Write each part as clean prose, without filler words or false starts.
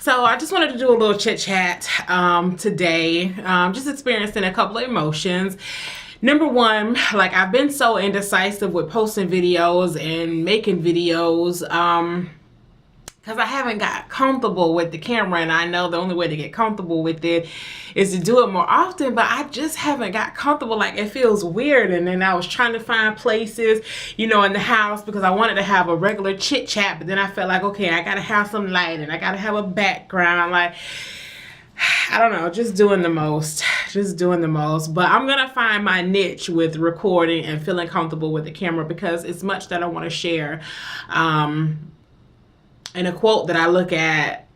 So I just wanted to do a little chit chat today, just experiencing a couple of emotions. Number one, like I've been so indecisive with posting videos and making videos because I haven't got comfortable with the camera, and I know the only way to get comfortable with it is to do it more often, but I just haven't got comfortable. Like it feels weird. And then I was trying to find places, in the house because I wanted to have a regular chit chat, but then I felt like, okay, I gotta have some light and I gotta have a background. Like, I don't know, just doing the most. But I'm gonna find my niche with recording and feeling comfortable with the camera because it's much that I want to share. And a quote that I look at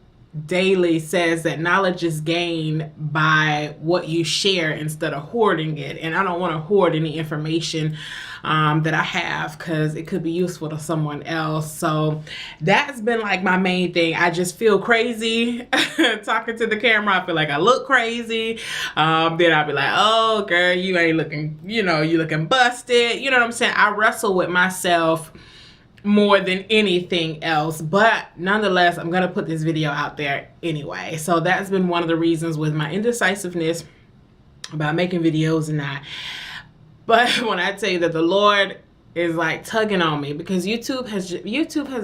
daily says that knowledge is gained by what you share instead of hoarding it. And I don't want to hoard any information that I have because it could be useful to someone else. So that's been like my main thing. I just feel crazy talking to the camera. I feel like I look crazy. Then I'll be like, oh girl, you ain't looking, you looking busted. You know what I'm saying? I wrestle with myself more than anything else, but nonetheless I'm gonna put this video out there anyway. So that's been one of the reasons with my indecisiveness about making videos and not. But when I tell you that the Lord is like tugging on me, because YouTube has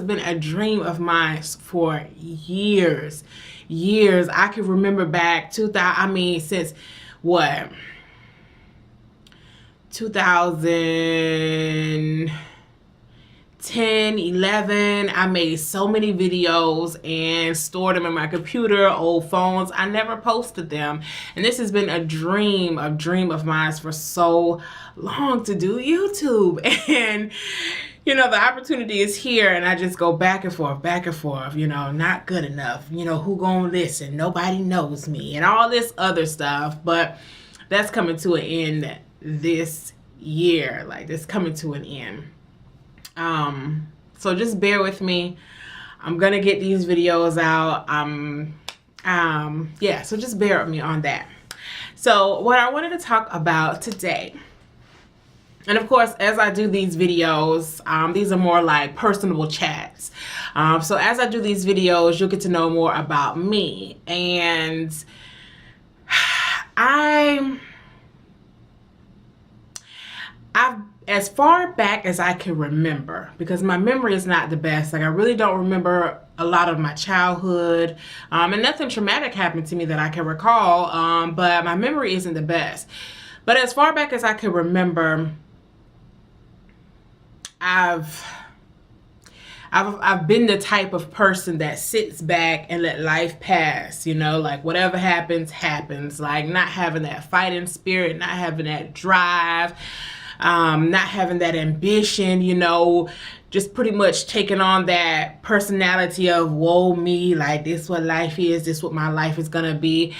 been a dream of mine for years. I can remember back 2000, since what, 2010, 11, I made so many videos and stored them in my computer, old phones. I never posted them. And this has been a dream of mine for so long, to do YouTube. And the opportunity is here, and I just go back and forth, not good enough, who gonna listen, nobody knows me, and all this other stuff. But that's coming to an end this year. Like, this coming to an end. So just bear with me. I'm gonna get these videos out. Yeah, so just bear with me on that. So what I wanted to talk about today, and of course, as I do these videos, these are more like personable chats. So as I do these videos, you'll get to know more about me. And I've, as far back as I can remember, because my memory is not the best. Like, I really don't remember a lot of my childhood, and nothing traumatic happened to me that I can recall, but my memory isn't the best. But as far back as I can remember, I've been the type of person that sits back and let life pass, like whatever happens, happens. Like, not having that fighting spirit, not having that drive, not having that ambition, just pretty much taking on that personality of woe me, like this what life is, this what my life is gonna be.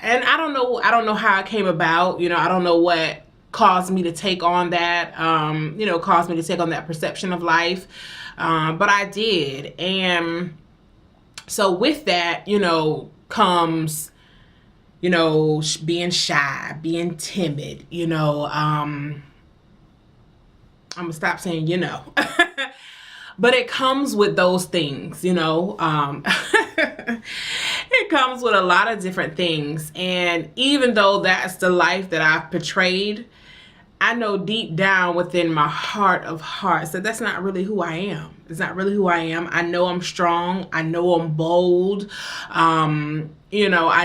And I don't know how it came about, I don't know what caused me to take on that, caused me to take on that perception of life, but I did. And so with that, comes being shy, being timid, I'm gonna stop saying, but it comes with those things, it comes with a lot of different things. And even though that's the life that I've portrayed, I know deep down within my heart of hearts that that's not really who I am. It's not really who I am. I know I'm strong. I know I'm bold. I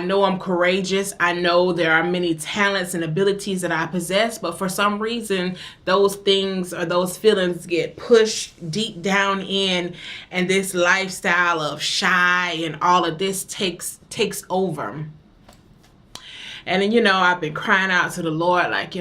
know I'm courageous. I know there are many talents and abilities that I possess, but for some reason, those things or those feelings get pushed deep down in, and this lifestyle of shy and all of this takes over. And then, I've been crying out to the Lord, like,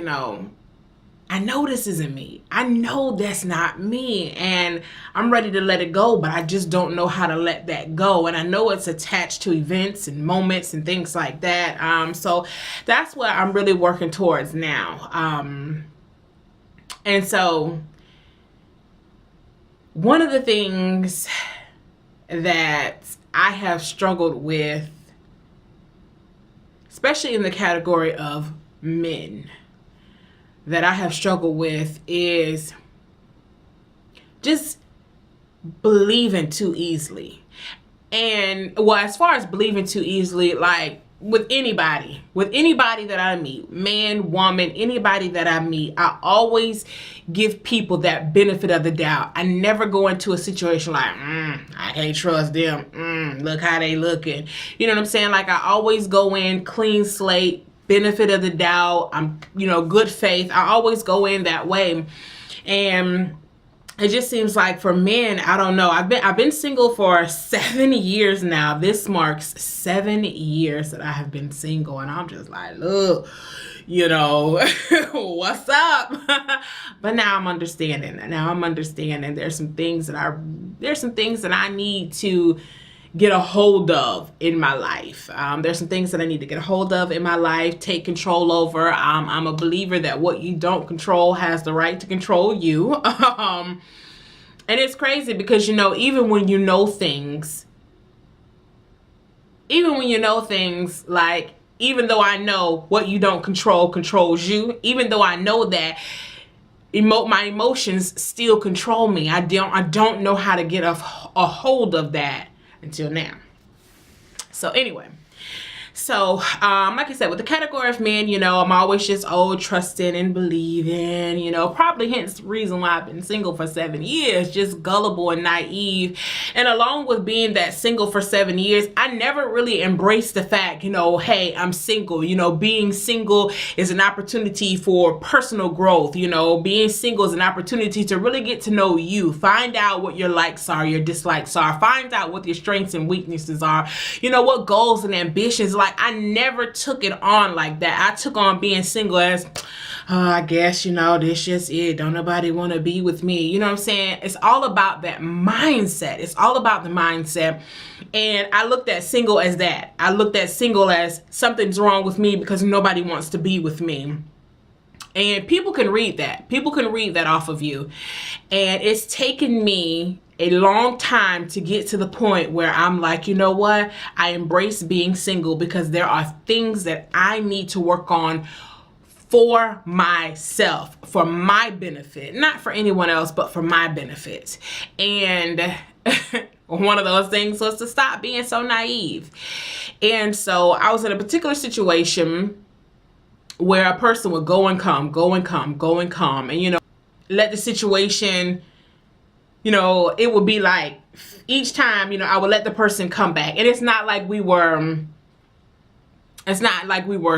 I know this isn't me. I know that's not me, and I'm ready to let it go, but I just don't know how to let that go. And I know it's attached to events and moments and things like that. So that's what I'm really working towards now. And so one of the things that I have struggled with, especially in the category of men, that I have struggled with is just believing too easily. And well, as far as believing too easily, like with anybody that I meet, man, woman, anybody that I meet, I always give people that benefit of the doubt. I never go into a situation like, I can't trust them. Look how they looking. You know what I'm saying? Like, I always go in clean slate, benefit of the doubt. I'm, good faith. I always go in that way. And it just seems like for men, I don't know. I've been single for 7 years now. This marks 7 years that I have been single, and I'm just like, look, what's up? But now I'm understanding. There's some things that I need to get a hold of in my life. There's some things that I need to get a hold of in my life, take control over. I'm a believer that what you don't control has the right to control you. And it's crazy because, even when you know things, like, even though I know what you don't control controls you, even though I know that my emotions still control me, I don't know how to get a hold of that until now. So anyway, like I said, with the category of men, I'm always just trusting and believing, probably hence the reason why I've been single for 7 years, just gullible and naive. And along with being that single for 7 years, I never really embraced the fact, hey, I'm single. Being single is an opportunity for personal growth. Being single is an opportunity to really get to know you, find out what your likes are, your dislikes are, find out what your strengths and weaknesses are, what goals and ambitions. Like, I never took it on like that. I took on being single as, I guess, this just it. Don't nobody want to be with me. You know what I'm saying? It's all about that mindset. It's all about the mindset. And I looked at single as that. I looked at single as something's wrong with me because nobody wants to be with me. And people can read that. People can read that off of you. And it's taken me a long time to get to the point where I'm like, you know what? I embrace being single because there are things that I need to work on for myself, for my benefit, not for anyone else, but for my benefit. And one of those things was to stop being so naive. And so I was in a particular situation where a person would go and come, and, let the situation, it would be like each time, I would let the person come back. And it's not like we were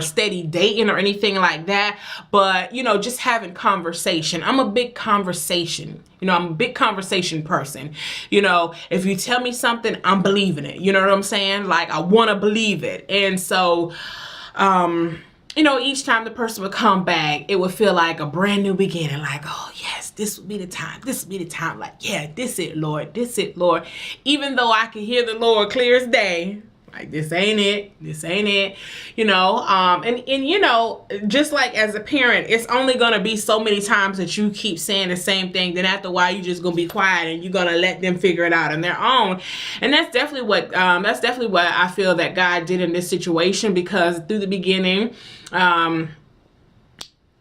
steady dating or anything like that, but, just having conversation. I'm a big conversation. I'm a big conversation person. If you tell me something, I'm believing it. You know what I'm saying? Like, I want to believe it. And so, each time the person would come back, it would feel like a brand new beginning. Like, oh yes, this would be the time. This would be the time. Like, yeah, this it, Lord. This it, Lord. Even though I could hear the Lord clear as day. Like, this ain't it. This ain't it. And just like as a parent, it's only going to be so many times that you keep saying the same thing. Then after a while, you're just going to be quiet and you're going to let them figure it out on their own. And that's definitely what I feel that God did in this situation, because through the beginning,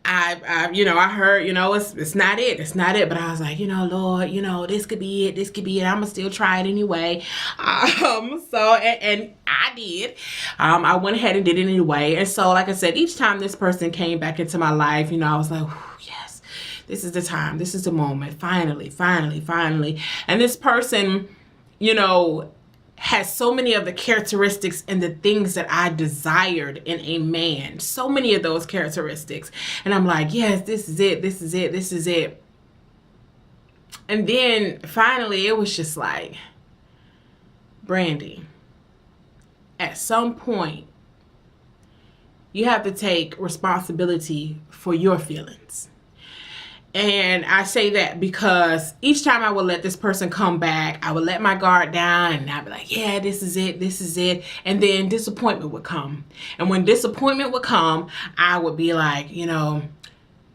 I heard, it's not it. It's not it. But I was like, Lord, this could be it. This could be it. I'm going to still try it anyway. And I did. I went ahead and did it anyway. And so, like I said, each time this person came back into my life, I was like, yes, this is the time. This is the moment. Finally. And this person, has so many of the characteristics and the things that I desired in a man. So many of those characteristics. And I'm like, yes, this is it. This is it. This is it. And then finally, it was just like, Brandy, at some point, you have to take responsibility for your feelings. And I say that because each time I would let this person come back, I would let my guard down and I'd be like, yeah, this is it. This is it. And then disappointment would come. And when disappointment would come, I would be like, and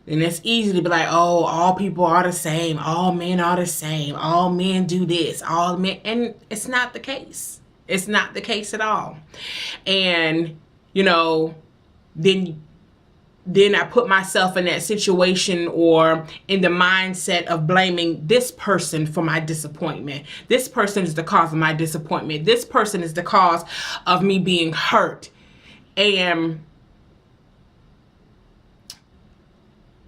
it's easy to be like, oh, all people are the same. All men are the same. All men do this. All men. And it's not the case. It's not the case at all. And, then then I put myself in that situation or in the mindset of blaming this person for my disappointment. This person is the cause of my disappointment. This person is the cause of me being hurt.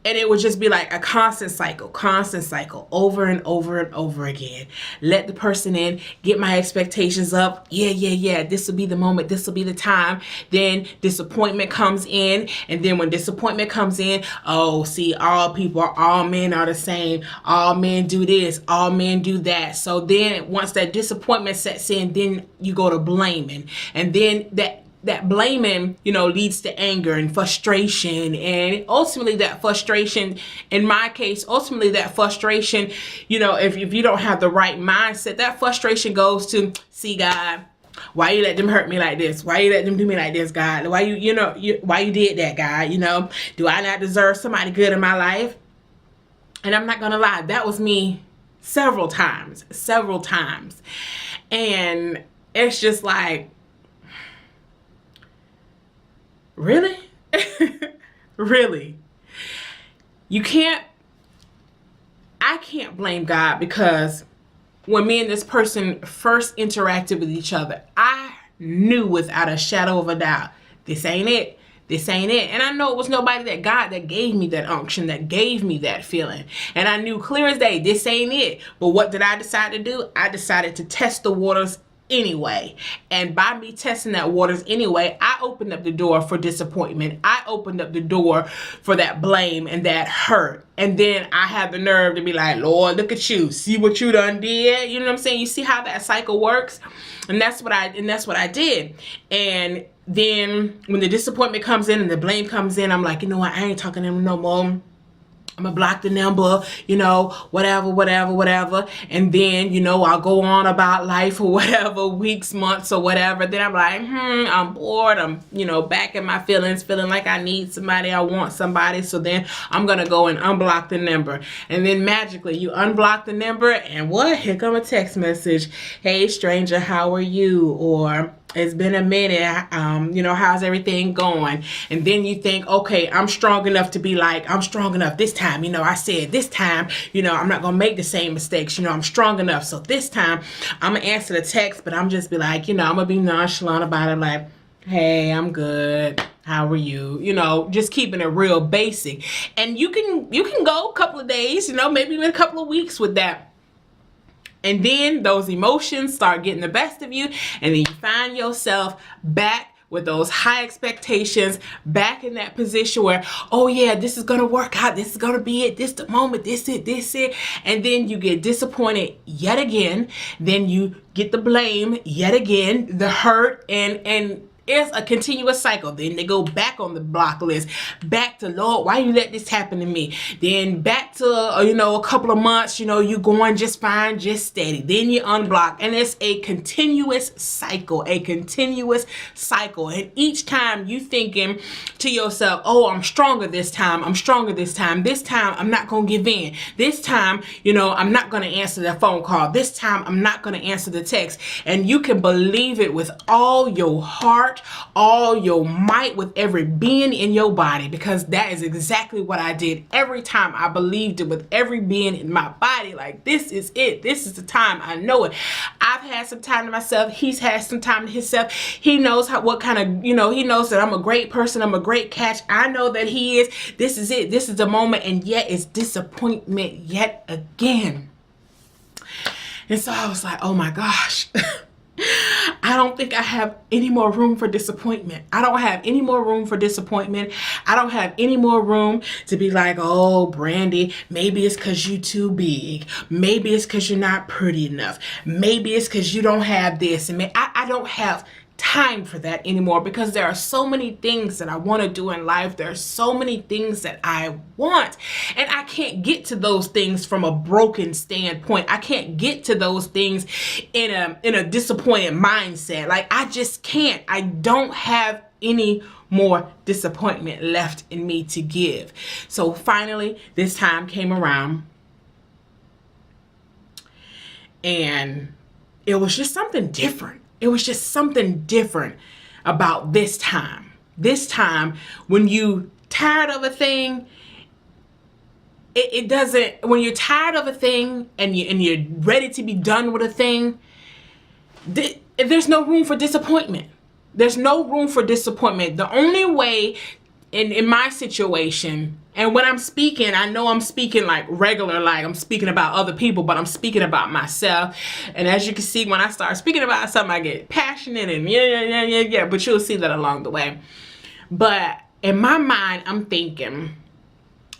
And it would just be like a constant cycle, over and over and over again. Let the person in, get my expectations up. Yeah. This will be the moment. This will be the time. Then disappointment comes in. And then when disappointment comes in, oh, see, all men are the same. All men do this. All men do that. So then once that disappointment sets in, then you go to blaming. And then that blaming, leads to anger and frustration. And ultimately that frustration, in my case, if you don't have the right mindset, that frustration goes to, see, God, why you let them hurt me like this? Why you let them do me like this, God? Why why you did that, God? Do I not deserve somebody good in my life? And I'm not going to lie, that was me several times. And it's just like, really? Really? I can't blame God, because when me and this person first interacted with each other, I knew without a shadow of a doubt, this ain't it. And I know it was nobody that God that gave me that unction, that gave me that feeling. And I knew clear as day, this ain't it. But what did I decide to do? I decided to test the waters anyway. And by me testing that waters anyway, I opened up the door for disappointment. I opened up the door for that blame and that hurt. And then I had the nerve to be like, Lord, look at you. See what you done did? You know what I'm saying? You see how that cycle works? And that's what I did. And then when the disappointment comes in and the blame comes in, I'm like, you know what? I ain't talking to him no more. I'm gonna block the number, whatever. And then, I'll go on about life for whatever, weeks, months, or whatever. Then I'm like, I'm bored. I'm, back in my feelings, feeling like I need somebody. I want somebody. So then I'm gonna go and unblock the number. And then magically you unblock the number, and what? Here come a text message. Hey, stranger, how are you? Or, it's been a minute, how's everything going? And then you think, okay, I'm strong enough to be like, I'm strong enough this time. I said this time, I'm not going to make the same mistakes. I'm strong enough. So this time I'm going to answer the text, but I'm just be like, I'm going to be nonchalant about it. Like, hey, I'm good. How are you? Just keeping it real basic. And you can go a couple of days, maybe even a couple of weeks with that. And then those emotions start getting the best of you, and then you find yourself back with those high expectations, back in that position where, oh yeah, this is gonna work out, this is gonna be it, this the moment, this it, and then you get disappointed yet again, then you get the blame yet again, the hurt, and it's a continuous cycle. Then they go back on the block list, back to, Lord, why you let this happen to me? Then back to, a couple of months, you going just fine, just steady. Then you unblock, and it's a continuous cycle, And each time you thinking to yourself, oh, I'm stronger this time. This time, I'm not going to give in. This time, I'm not going to answer that phone call. This time, I'm not going to answer the text. And you can believe it with all your heart, all your might, with every being in your body, because that is exactly what I did. Every time I believed it with every being in my body, like, this is it. This is the time. I know it. I've had some time to myself. He's had some time to himself. He knows what kind of, he knows that I'm a great person. I'm a great catch. I know that he is. This is it. This is the moment. And yet it's disappointment yet again. And so I was like, oh my gosh. I don't think I have any more room for disappointment. I don't have any more room for disappointment. I don't have any more room to be like, oh, Brandy, maybe it's because you too big. Maybe it's because you're not pretty enough. Maybe it's because you don't have this. And I don't have time for that anymore, because there are so many things that I want to do in life. There are so many things that I want, and I can't get to those things from a broken standpoint. I can't get to those things in a disappointed mindset. Like, I just can't. I don't have any more disappointment left in me to give. So finally, this time came around, and it was just something different. It was just something different about this time. This time, when you tired of a thing, it doesn't, when you're tired of a thing and you're ready to be done with a thing, there's no room for disappointment. There's no room for disappointment. The only way in my situation, and when I'm speaking, I know I'm speaking like regular, like I'm speaking about other people, but I'm speaking about myself. And as you can see, when I start speaking about something, I get passionate and yeah, but you'll see that along the way. But in my mind, I'm thinking,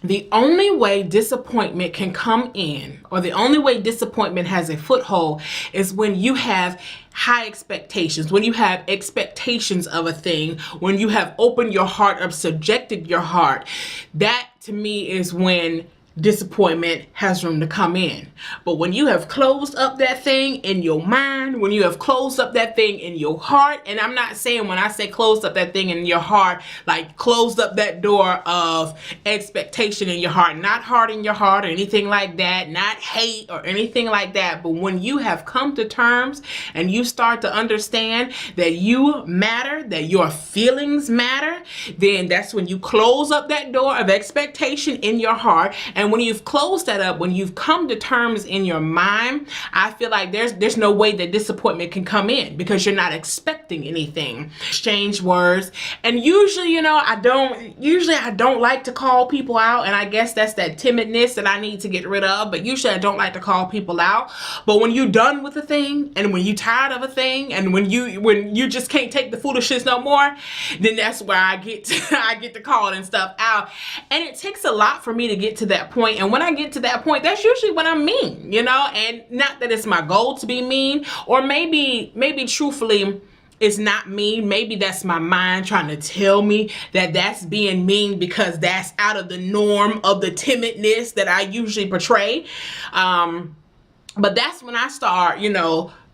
the only way disappointment can come in, or the only way disappointment has a foothold, is when you have high expectations, when you have expectations of a thing, when you have opened your heart up, subjected your heart. That to me is when disappointment has room to come in. But when you have closed up that thing in your mind, when you have closed up that thing in your heart, and I'm not saying when I say closed up that thing in your heart, like closed up that door of expectation in your heart, not hard in your heart or anything like that, not hate or anything like that, but when you have come to terms and you start to understand that you matter, that your feelings matter, then that's when you close up that door of expectation in your heart. And when you've closed that up, when you've come to terms in your mind, I feel like there's no way that disappointment can come in, because you're not expecting anything. Exchange words. And usually, I don't like to call people out, and I guess that's that timidness that I need to get rid of, but usually I don't like to call people out. But when you're done with a thing, and when you're tired of a thing, and when you just can't take the foolishness no more, then that's where I get to calling stuff out. And it takes a lot for me to get to that point. And when I get to that point, that's usually when I'm mean, and not that it's my goal to be mean, or maybe truthfully, it's not mean. Maybe that's my mind trying to tell me that that's being mean, because that's out of the norm of the timidness that I usually portray. But that's when I start,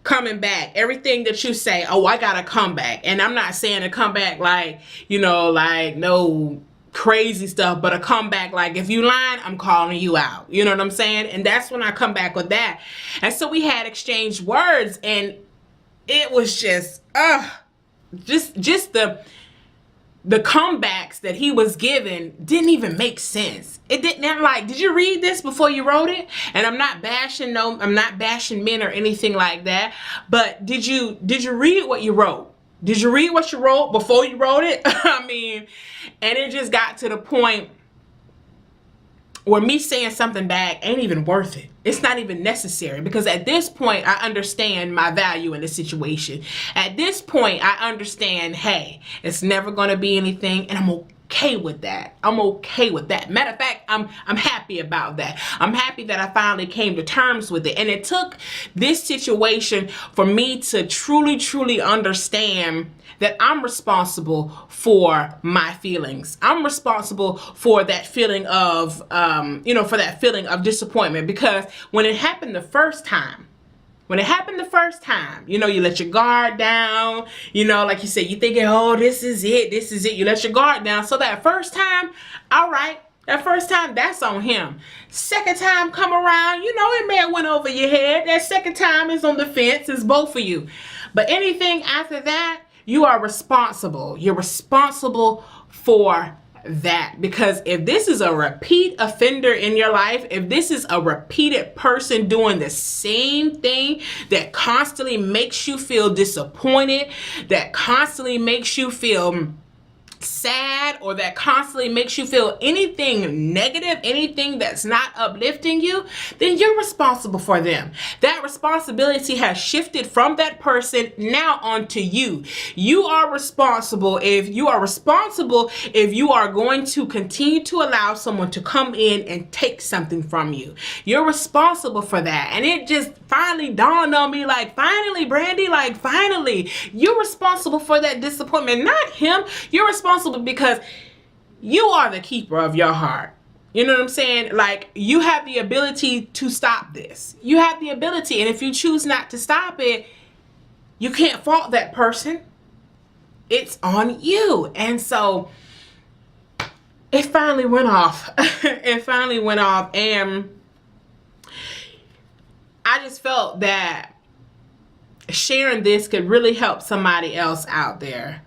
coming back. Everything that you say, oh, I gotta come back. And I'm not saying to come back like, like no crazy stuff, but a comeback like, if you lying, I'm calling you out. You know what I'm saying? And that's when I come back with that. And so we had exchanged words, and it was just the comebacks that he was giving didn't even make sense. It didn't, like, did you read this before you wrote it? And I'm not bashing men or anything like that, but did you read what you wrote? Did you read what you wrote before you wrote it? I mean, and it just got to the point where me saying something back ain't even worth it. It's not even necessary, because at this point, I understand my value in the situation. At this point, I understand, hey, it's never going to be anything, and I'm okay with that. I'm okay with that. Matter of fact, I'm happy about that. I'm happy that I finally came to terms with it. And it took this situation for me to truly understand that I'm responsible for my feelings. I'm responsible for that feeling of, for that feeling of disappointment, because when it happened the first time, you let your guard down, like you said, you thinking, oh, this is it. You let your guard down. So that first time, all right, that first time, that's on him. Second time come around, it may have went over your head. That second time is on the fence. It's both of you. But anything after that, you are responsible. You're responsible for that, because if this is a repeat offender in your life, if this is a repeated person doing the same thing that constantly makes you feel disappointed, that constantly makes you feel sad, or that constantly makes you feel anything negative, anything that's not uplifting you, then you're responsible for them. That responsibility has shifted from that person now onto you. You are responsible if you are going to continue to allow someone to come in and take something from you. You're responsible for that. And it just finally dawned on me, like, finally, Brandy, like, finally, you're responsible for that disappointment, not him. You're responsible because you are the keeper of your heart. You know what I'm saying? Like, you have the ability to stop this. You have the ability, and if you choose not to stop it, you can't fault that person. It's on you. And so it finally went off. It finally went off, and I just felt that sharing this could really help somebody else out there.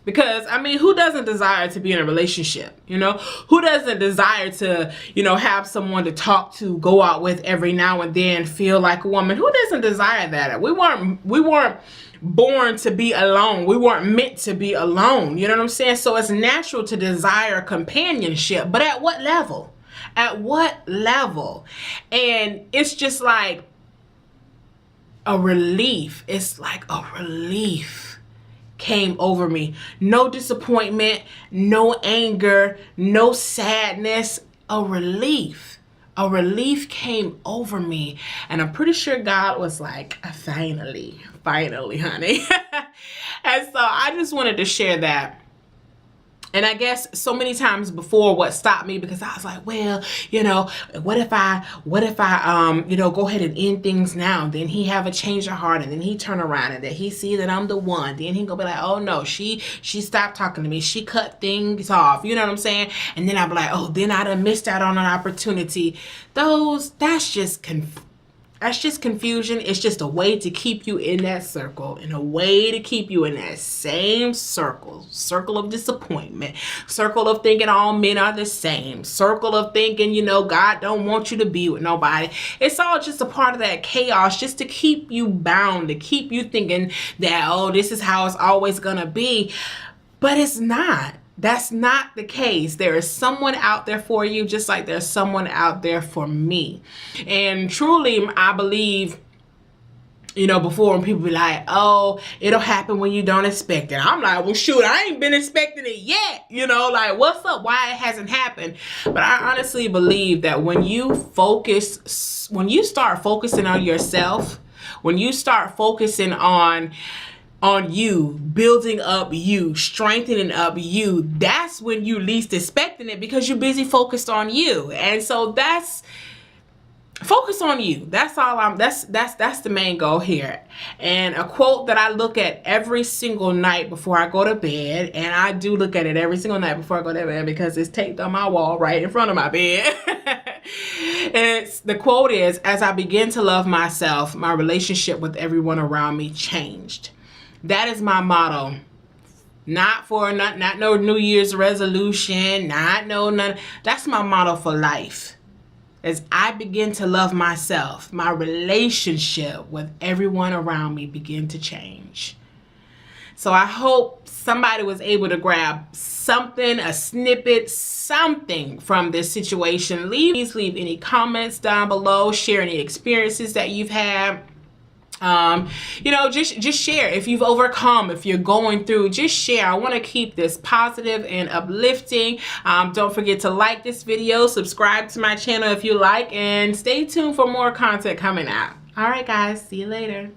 Because, I mean, who doesn't desire to be in a relationship? You know, who doesn't desire to, you know, have someone to talk to, go out with every now and then, feel like a woman? Who doesn't desire that? We weren't born to be alone. We weren't meant to be alone. You know what I'm saying? So it's natural to desire companionship. But at what level? At what level? And it's just like a relief. It's like a relief came over me. No disappointment, no anger, no sadness, a relief. A relief came over me. And I'm pretty sure God was like, finally, honey. And so I just wanted to share that. And I guess so many times before, what stopped me, because I was like, well, you know, what if I, you know, go ahead and end things now? Then he have a change of heart, and then he turn around and then he see that I'm the one. Then he gonna be like, oh no, she stopped talking to me. She cut things off. You know what I'm saying? And then I'd be like, oh, then I done missed out on an opportunity. That's just confusion. It's just a way to keep you in that circle, and a way to keep you in that same circle of disappointment, circle of thinking all men are the same, circle of thinking, you know, God don't want you to be with nobody. It's all just a part of that chaos, just to keep you bound, to keep you thinking that, oh, this is how it's always gonna be. But it's not. That's not the case. There is someone out there for you, just like there's someone out there for me. And truly, I believe, you know, before, when people be like, oh, it'll happen when you don't expect it. I'm like, well, shoot, I ain't been expecting it yet. You know, like, what's up? Why it hasn't happened? But I honestly believe that when you start focusing on yourself, when you start focusing on you, building up you, strengthening up you, that's when you least expecting it, because you're busy focused on you. And so that's focus on you. That's all that's the main goal here. And a quote that I look at every single night before I go to bed, and I do look at it every single night before I go to bed because it's taped on my wall right in front of my bed. The quote is, as I begin to love myself, my relationship with everyone around me changed. That is my motto. Not no New Year's resolution, none. That's my motto for life. As I begin to love myself, my relationship with everyone around me begin to change. So I hope somebody was able to grab something, a snippet, something from this situation. Please leave any comments down below. Share any experiences that you've had. You know, just share. If you've overcome, if you're going through, just share. I want to keep this positive and uplifting. Don't forget to like this video, subscribe to my channel if you like, and stay tuned for more content coming out. All right, guys, see you later.